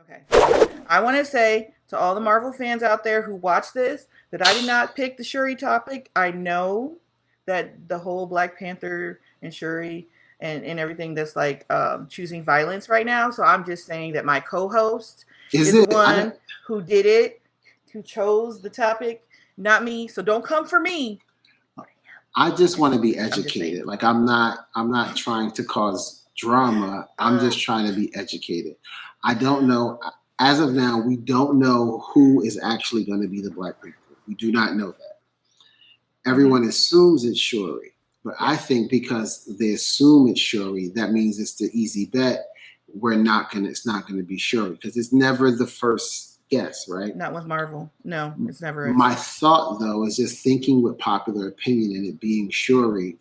Okay. I want to say to all the Marvel fans out there who watch this that I did not pick the Shuri topic. I know that the whole Black Panther and Shuri and everything that's like choosing violence right now. So I'm just saying that my co-host Is is the it? one who did it, who chose the topic, not me. So don't come for me. I just want to be I'm just saying. educated. Like I'm not trying to cause drama. I'm just trying to be educated. I don't know. As of now, we don't know who is actually going to be the Black Panther. We do not know that. Everyone assumes it's Shuri, but I think because they assume it's Shuri, that means it's the easy bet. It's not gonna be Shuri because it's never the first guess, right? Not with Marvel. No, it's never is. My thought though is just thinking with popular opinion and it being Shuri.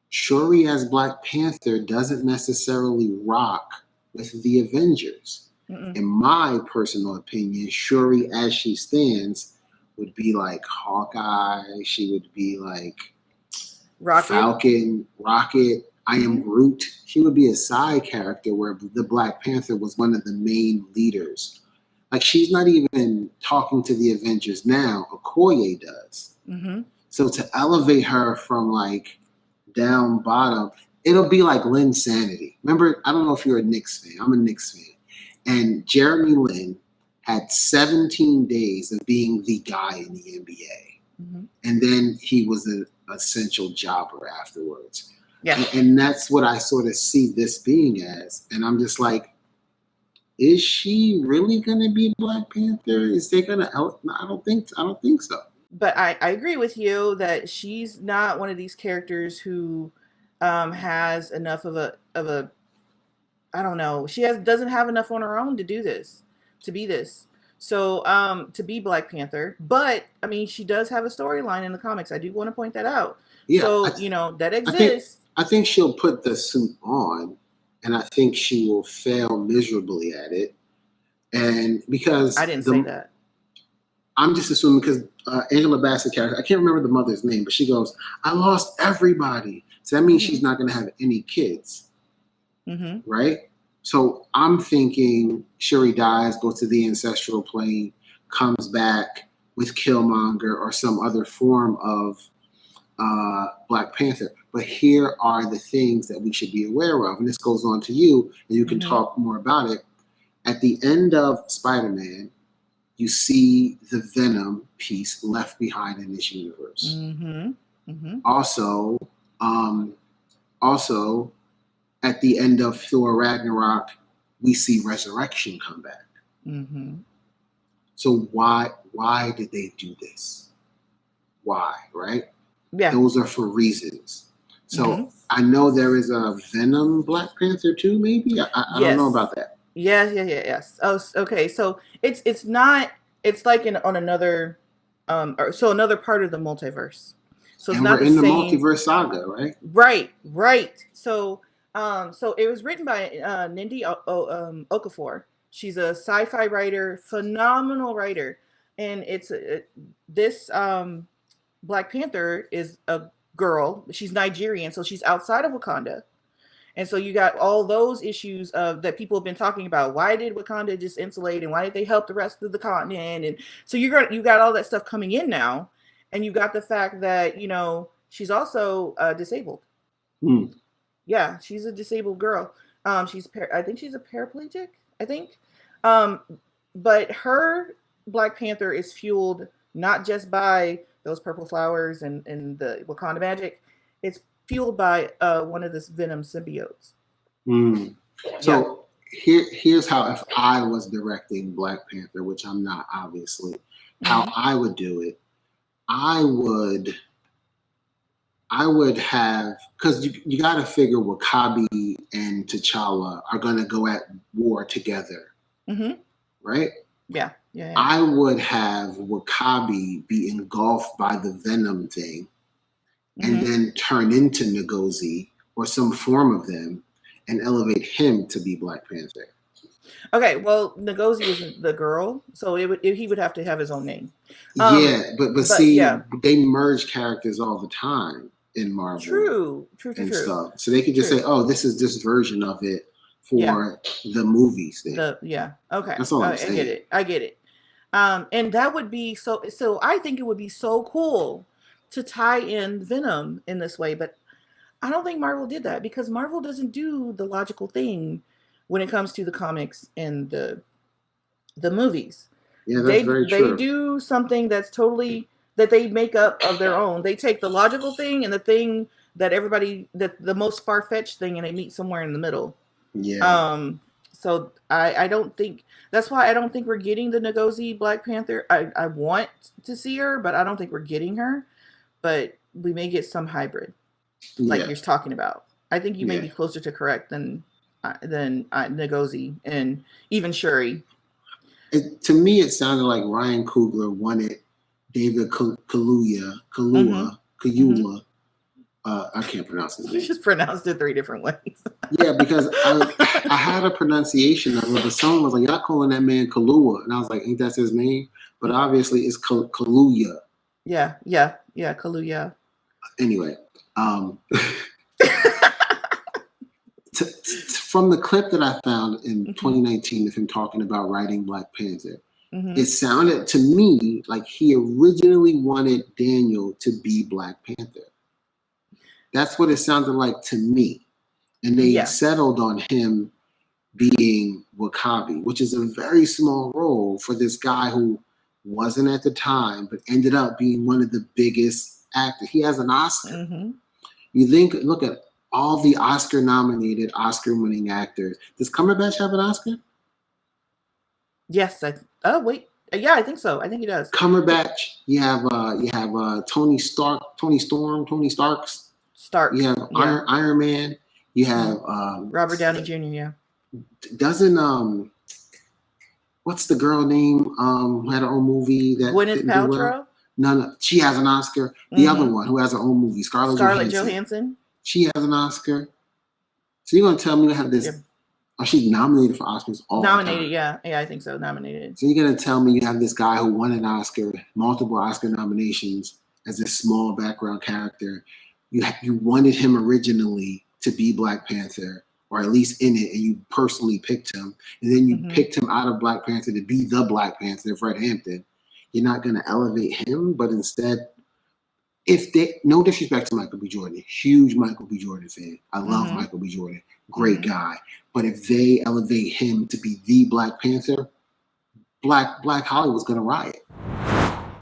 Shuri as Black Panther doesn't necessarily rock with the Avengers. In my personal opinion, Shuri as she stands would be like Hawkeye. She would be like Rocket. Falcon, Rocket. I am Groot. She would be a side character where the Black Panther was one of the main leaders. Like she's not even talking to the Avengers now. Okoye does. So to elevate her from like down bottom, it'll be like Lynn Sanity. Remember, I don't know if you're a Knicks fan. I'm a Knicks fan. And Jeremy Lin had 17 days of being the guy in the NBA. And then he was an essential jobber afterwards. Yeah. And that's what I sort of see this being as. And I'm just like, is she really going to be Black Panther? Is they going to out? I don't think so. But I agree with you that she's not one of these characters who has enough of a I don't know. She doesn't have enough on her own to do this, to be this. So to be Black Panther, but I mean, she does have a storyline in the comics. I do want to point that out. Yeah, so that exists. I think she'll put the suit on, and I think she will fail miserably at it. And because I didn't say that. I'm just assuming because Angela Bassett character, I can't remember the mother's name, but she goes, "I lost everybody," so that means she's not going to have any kids. Right? So I'm thinking Shuri dies, goes to the ancestral plane, comes back with Killmonger or some other form of Black Panther. But here are the things that we should be aware of. And this goes on to you, and you can talk more about it. At the end of Spider-Man, you see the Venom piece left behind in this universe. Also, at the end of Thor Ragnarok, we see Resurrection come back. So why did they do this? Why, right? Yeah. Those are for reasons. So I know there is a Venom Black Panther too, maybe? I don't know about that. Yes. Oh, okay. So it's not, it's like on another, so another part of the multiverse. So it's and not we're the in the same multiverse saga, right? Right. So it was written by Nindi Okafor. She's a sci-fi writer, phenomenal writer, and it's this Black Panther is a girl. She's Nigerian, so she's outside of Wakanda, and so you got all those issues that people have been talking about. Why did Wakanda just insulate, and why did they help the rest of the continent? And so you got all that stuff coming in now, and you got the fact that she's also disabled. Yeah, she's a disabled girl. I think she's a paraplegic. I think, but her Black Panther is fueled not just by those purple flowers and the Wakanda magic. It's fueled by one of this Venom symbiotes. So here's how, if I was directing Black Panther, which I'm not obviously, how I would do it. I would have, because you got to figure W'Kabi and T'Challa are going to go at war together, right? Yeah. I would have W'Kabi be engulfed by the Venom thing and then turn into Ngozi or some form of them and elevate him to be Black Panther. Okay, well, Ngozi isn't the girl, so he would have to have his own name. But see, they merge characters all the time in Marvel. True. Stuff. So they could just say, "Oh, this is this version of it for the movies there. Okay. That's all I'm saying. I get it. And that would be so I think it would be so cool to tie in Venom in this way, but I don't think Marvel did that because Marvel doesn't do the logical thing when it comes to the comics and the movies. Yeah, that's very true. They do something that's totally that they make up of their own. They take the logical thing and the thing that everybody the most far-fetched thing and they meet somewhere in the middle. Yeah. So I don't think that's why I don't think we're getting the Ngozi Black Panther. I want to see her, but I don't think we're getting her. But we may get some hybrid, like you're talking about. I think you may be closer to correct than Ngozi and even Shuri. To me, it sounded like Ryan Coogler wanted David Kaluuya. I can't pronounce his name. You just pronounced it 3 different ways. Yeah, because I had a pronunciation of it, but someone was like, "Y'all calling that man Kaluuya," and I was like, "Ain't that his name?" But obviously, it's Kaluuya. Yeah, Kaluuya. Anyway, from the clip that I found in 2019 of him talking about writing Black Panther, it sounded to me like he originally wanted Daniel to be Black Panther. That's what it sounded like to me. And they settled on him being W'Kabi, which is a very small role for this guy who wasn't at the time, but ended up being one of the biggest actors. He has an Oscar. You look at all the Oscar-nominated, Oscar-winning actors. Does Cumberbatch have an Oscar? Yes. I think so. I think he does. Cumberbatch. You have Tony Starks. You have Iron Man. You have Robert Downey Jr. Yeah. Doesn't what's the girl name who had her own movie that Gwyneth Paltrow? No, she has an Oscar. The other one who has her own movie, Scarlett Johansson. She has an Oscar. So you're gonna tell me to have this? Oh, she's nominated for Oscars all the time. Yeah, I think so. Nominated. So you're gonna tell me you have this guy who won an Oscar, multiple Oscar nominations as a small background character. You wanted him originally to be Black Panther, or at least in it, and you personally picked him, and then you picked him out of Black Panther to be the Black Panther, Fred Hampton. You're not gonna elevate him, but instead, no disrespect to Michael B. Jordan, huge Michael B. Jordan fan. I love Michael B. Jordan, great guy. But if they elevate him to be the Black Panther, Black Hollywood's gonna riot.